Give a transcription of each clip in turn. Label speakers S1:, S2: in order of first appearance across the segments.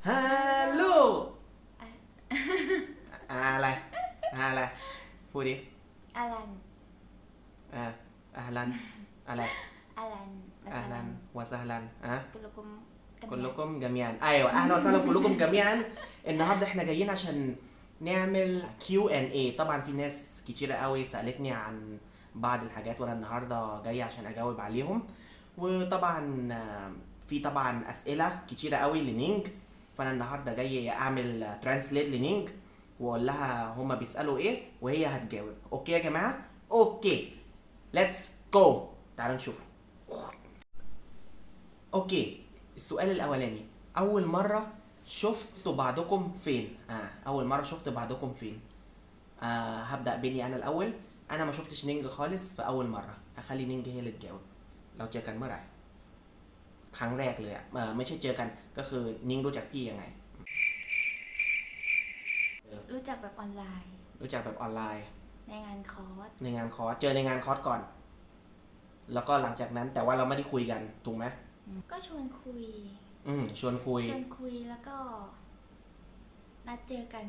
S1: ฮัลโหลอะไรอะไรพูดดิ
S2: อลัน
S1: อ่าอัลลันอะไร
S2: อลัน
S1: อัลลันวะซะฮลัน
S2: كلكم
S1: كلكم جميعا ايوه اهلا وسهلا كلكم جميعا النهارده احنا جايين عشان نعمل Q&A. طبعا في ناس كتيرة قوي سألتني عن بعض الحاجات وانا النهارده جاي عشان اجاوب عليهم. وطبعا في طبعا اسئله كتيره قوي لنينج، فانا النهارده جاي اعمل ترانسليت لنينج واقول لها هما بيسالوا ايه وهي هتجاوب. اوكي يا جماعه؟ اوكي ليتس جو، تعالوا نشوف. اوكي السؤال الاولاني، اول مره شفتوا بعضكم فين؟ اول مره شفت بعضكم فين؟ هبدا بيني انا الاول. انا ما شفتش نينج خالص في اول مره، هخلي نينج هي اللي تجاوب. เราเจอกันเมื่อไหร่ครั้งแรกเลยไม่ใช่เจอกันก็คือนิ้งรู้จักพี่ยังไง
S2: รู้จักแบบออนไลน์
S1: รู้จักแบบออนไลน์
S2: ในงานคอร์ส
S1: ในงานคอร์สเจอในงานคอร์สก่อนแล้วก็หลังจากนั้นแต่ว่าเราไม่ได้คุยกันถูกไหม
S2: ก็ชวนคุย
S1: ชวนคุย
S2: แล้วก็นัดเจอกัน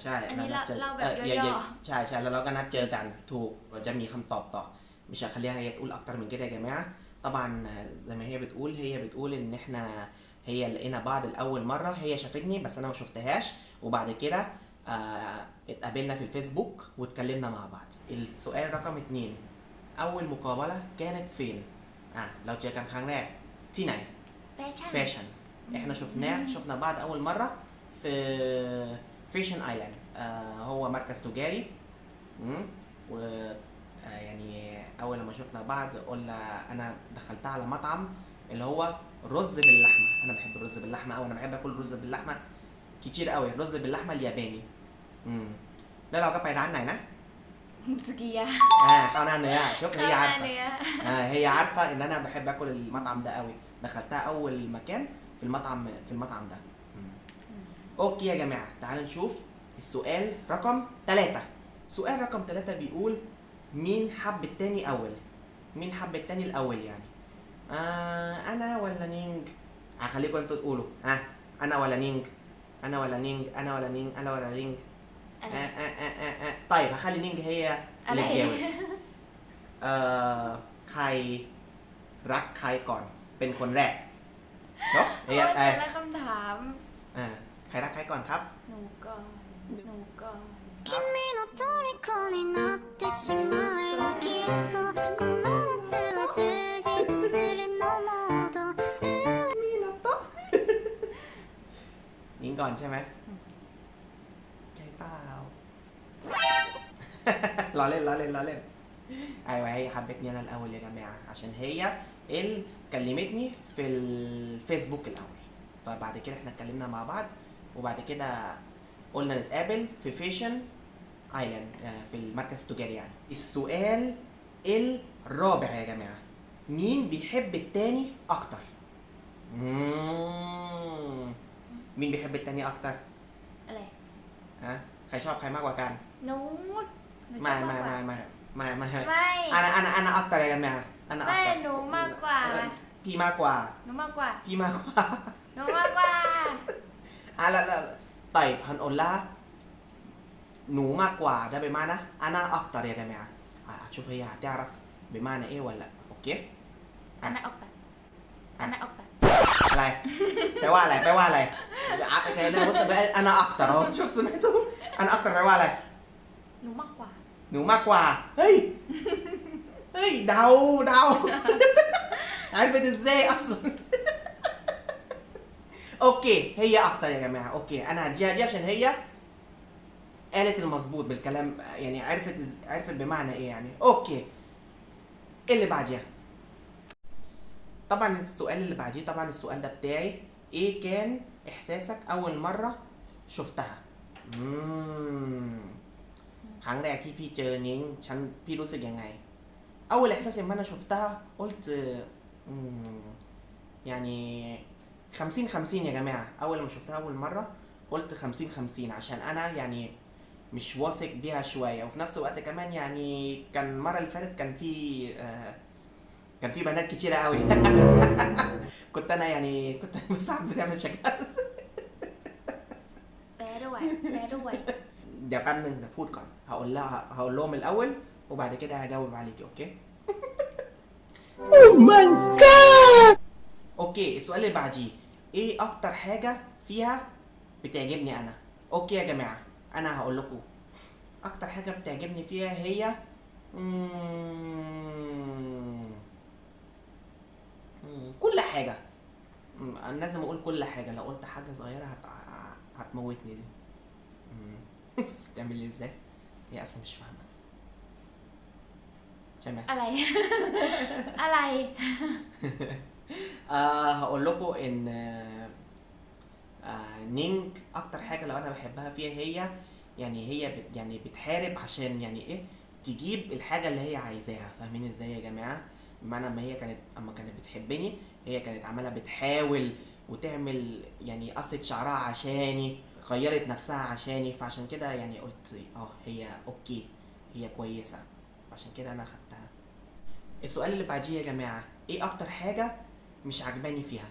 S1: ใช่
S2: อันนี้เราแบบย่อ
S1: ๆใช่แล้วเราก็นัดเจอกันถูกเราจะมีคำตอบต่อمش هخليها هي تقول اكتر من كده يا جماعه. طبعا زي ما هي بتقول ان احنا هي لقينا بعض الاول مره، هي شافتني بس انا ما شفتهاش، وبعد كده اتقابلنا في الفيسبوك واتكلمنا مع بعض. السؤال رقم 2، اول مقابله كانت فين؟ لو جاء كانครั้งแรกที่ไหนفاشن. احنا شفنا بعض اول مره في فاشن ايلاند، هو مركز تجاري. و يعني اول لما شفنا بعض قلنا انا دخلتها على مطعم اللي هو رز باللحمه. انا بحب الرز باللحمه او انا بحب اكل رز باللحمه كتير قوي، الرز باللحمه الياباني. แล้วเราก็ไปร้านไหนนะ
S2: สกิยะ
S1: ข้าวหน้าเนื้อشوف هي عارفه ان انا بحب اكل المطعم ده قوي. دخلتها اول مكان في المطعم ده. اوكي يا جماعه تعالوا نشوف السؤال رقم 3. سؤال رقم 3 بيقول مين حب التاني اول؟ مين حب التاني الاول يعني؟ انا ولا نينج؟ هخليكم انتوا تقولوا انا ولا نينج، انا ولا نينج، انا ولا نينج، انا ولا نينج. طيب هخلي نينج هي اللي تجاوب. ใครรักใครก่อนเป็นคนแรกเนาะ
S2: แต่ละคำถาม
S1: ใครรักใครก่อนครับ
S2: หนูก่อน
S3: 君の虜になってしまえばきっとこの夏は充実するのもっと
S1: นี่นะต๊ะนิ้งก่อนใช่ไหมใช่เปล่าล้อเล่นايوه هي حبتني انا الاول يا جماعه عشان هي اللي كلمتني في الفيسبوك الاول، فبعد كده احنا اتكلمنا مع بعض وبعد كده قلنا نتقابل في فيشن ايلاند في المركز التجاري. يعني السؤال الرابع يا جماعه، مين بيحب التاني اكتر؟ مين بيحب التاني اكتر؟
S2: อะไร
S1: ใครชอบใครมากกว่ากัน
S2: หนู
S1: ไม่انا اكتر يا جماعه. انا
S2: ไม่
S1: اكتر
S2: หนูมากกว่า
S1: พี่มากกว่า
S2: หนูมากกว่า
S1: พี่มากกว่า
S2: หนูมากกว่า
S1: لا طيب هنقول لها نو ماكوا ده بمعنى انا اكتر يا جماعه. هتشوف هي هتعرف بمعنى ايه ولا لا. اوكي
S2: انا اكتر انا اكتر
S1: อะไรแปลว่าอะไรใครได้รู้สึกว่าانا اكتر اهو شفت سمعتوا انا اكتر แปลว่าอะไร
S2: หนูมากกว่า
S1: เฮ้ยเดา عرفت ازاي اصلا اوكي هي اكتر يا جماعه. اوكي انا هديها عشان هي قالت المظبوط بالكلام، يعني عرفت بمعنى ايه يعني. اوكي اللي بعديها طبعا السؤال اللي بعديه، طبعا السؤال ده بتاعي، ايه كان احساسك اول مره شفتها؟ ครั้งแรกที่พี่เจอนิ้งพี่รู้สึกยังไง اول احساس لما انا شفتها قلت يعني 50-50 يا جماعة. أول ما شفتها أول مرة قلت 50-50 عشان أنا يعني مش واثق بيها شوية، وفي نفس الوقت كمان يعني كان المرة اللي فاتت كان في بنات كتيرة قوي كنت أنا يعني كنت مساعد بتعمل شكلها
S2: ด้วยแปลด้วย
S1: เดี๋ยวแป๊บนึงนะพูดก่อนهقول لهم الاول وبعد كده هجاوب عليكي اوكي
S4: Oh my god!
S1: اوكي السؤال اللي بعديه ايه اكتر حاجه فيها بتعجبني انا اوكي يا جماعه انا هقول لكم اكتر حاجه بتعجبني فيها هي كل حاجه انا لازم اقول كل حاجه لو قلت حاجه صغيره هتموتني دي بس بتعمل لي ازاي هي اصلا مش فاهمه شمع
S2: อะไร อะไร
S1: هقول لكم ان نينج اكتر حاجه لو انا بحبها فيها هي يعني هي يعني بتحارب عشان يعني ايه تجيب الحاجه اللي هي عايزاها فاهمين ازاي يا جماعه بمعنى ما هي كانت اما كانت بتحبني هي كانت عماله بتحاول وتعمل يعني قصت شعرها عشاني غيرت نفسها عشاني فعشان كده يعني قلت هي اوكي هي كويسه عشان كده انا خدتها السؤال اللي بعديه يا جماعه ايه اكتر حاجه مش عجباني فيها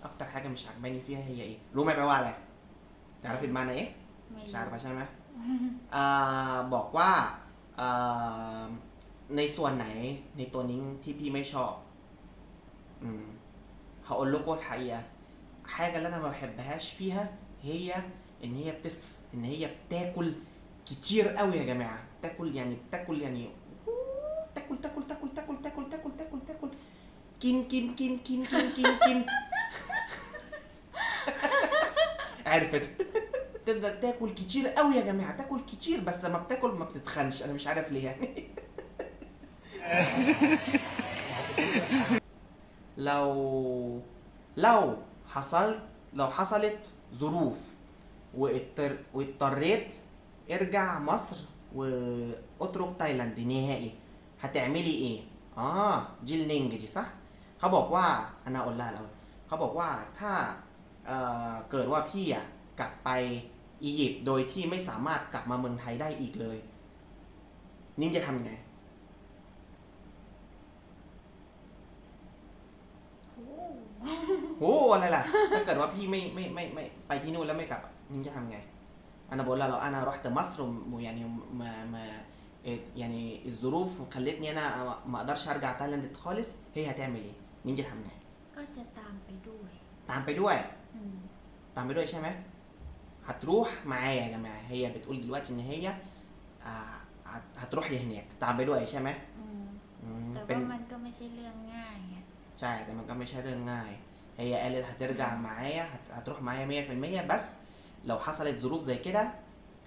S1: اكتر حاجه مش عجباني فيها هي ايهรู้ไหมแปลว่าอะไร تعرفي بمعنى ايه
S2: ไม่
S1: مش
S2: รู้
S1: عارفه ใช่ไหมบอกว่าในส่วนไหนในตัวนิ้งที่พี่ไม่ชอบهقول لكم الحقيقه حاجه اللي انا ما بحبهاش فيها هي ان هي بتاكل كتير قوي يا جماعه بتاكل يعني تاكل كين عرفت تبدا تاكل كتير قوي يا جماعه تاكل كتير بس ما بتاكل ما بتتخنش انا مش عارف ليه يعني لو حصلت ظروف واضطريت ارجع مصر واترك تايلاند نهائي هتعملي ايه دي النينج دي صح เขาบอกว่าอันนาอลล่าแล้วเขาบอกว่าถ้าเกิดว่าพี่กลับไปอียิปต์โดยที่ไม่สามารถกลับมาเมืองไทยได้อีกเลยนิ้งจะทำไง โหอะไรล่ะถ้าเกิดว่าพี่ไม่ไปที่นู่นแล้วไม่กลับนิ้งจะทำไงانا بقول لها لو انا رحت مصر ويعني ما يعني الظروف خلتني انا ما اقدرش ارجع تايلاند خالص هي هتعمل ايهนิ้งจะทำไง
S2: ก็จะตามไปด้วย
S1: ตามไปด้วย
S2: อืม
S1: ตามไปด้วยใช่ไหม هتروح معايا يا جماعه هي بتقول دلوقتي ان هي هتروح لهناك ตามไปด้วยใช่ไหม
S2: แต่
S1: เป็น
S2: ว่ามันก็ไม่ใช่เรื่องง่ายไง
S1: ใช่แต่มันก็ไม่ใช่เรื่องง่ายهي قالت هترجع معايا هتروح معايا 100% بس لو حصلت ظروف زي كده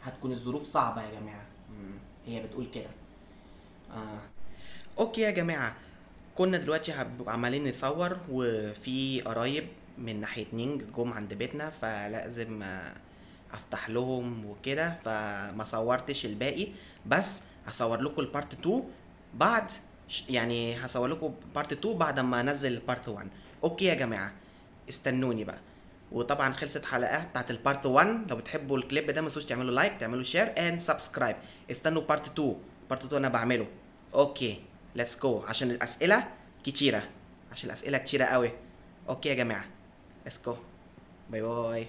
S1: هتكون الظروف صعبة يا جماعة هي بتقول كده اوكي يا جماعة كنا دلوقتي عمالين نصور وفي قرايب من ناحية نينج جم عند بيتنا فلازم افتح لهم وكده فما صورتش الباقي بس هصور لكم البارت 2 بعد يعني هصور لكم بارت 2 بعد ما انزل البارت 1 اوكي يا جماعه استنوني بقى وطبعا خلصت حلقه بتاعت البارت 1 لو بتحبوا الكليب ده ما تنسوش تعملوا لايك تعملوا شير اند سبسكرايب استنوا بارت 2 بارت 2 انا بعمله اوكي ليتس جو عشان الاسئله كتيره قوي اوكي يا جماعه ليتس جو باي باي